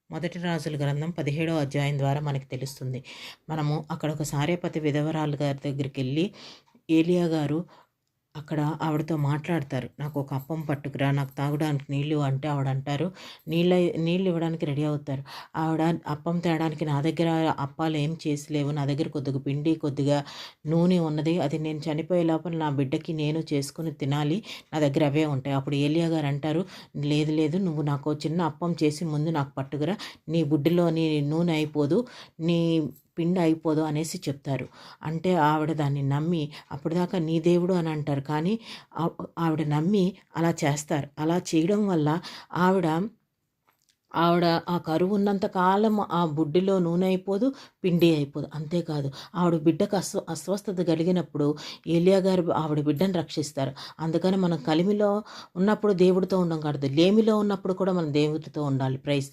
మొదటి రాజుల గ్రంథం 17వ అధ్యాయం ద్వారా మనకి తెలుస్తుంది. మనము అక్కడ ఒక సారేపతి విధవరాలు గారి దగ్గరికి వెళ్ళి ఏలియా గారు అక్కడ ఆవిడతో మాట్లాడతారు. నాకు ఒక అప్పం పట్టుకురా, నాకు తాగడానికి నీళ్ళు అంటే ఆవిడ అంటారు, నీళ్ళు ఇవ్వడానికి రెడీ అవుతారు. ఆవిడ అప్పం తేడానికి నా దగ్గర అప్పాలు ఏం చేసి లేవు, నా దగ్గర కొద్దిగా పిండి కొద్దిగా నూనె ఉన్నది, అది నేను చనిపోయే లోపల నా బిడ్డకి నేను చేసుకుని తినాలి, నా దగ్గర అవే ఉంటాయి. అప్పుడు ఏలియా గారు అంటారు, లేదు లేదు, నువ్వు నాకు చిన్న అప్పం చేసి ముందు నాకు పట్టుకురా, నీ బుడ్డిలోని నూనె అయిపోదు, నీ పిండి అయిపోదు అనేసి చెప్తారు. అంటే ఆవిడ దాన్ని నమ్మి, అప్పటిదాకా నీ దేవుడు అని అంటారు, కానీ ఆవిడ నమ్మి అలా చేస్తారు. అలా చేయడం వల్ల ఆవిడ ఆవిడ ఆ కరువు ఉన్నంత కాలం ఆ బుడ్డిలో నూనె అయిపోదు, పిండి అయిపోదు. అంతేకాదు, ఆవిడ బిడ్డకు అస్వస్థత కలిగినప్పుడు ఏలియా గారు ఆవిడ బిడ్డను రక్షిస్తారు. అందుకని మనం కలిమిలో ఉన్నప్పుడు దేవుడితో ఉండడం కాదు, లేమిలో ఉన్నప్పుడు కూడా మనం దేవుడితో ఉండాలి. ప్రైజ్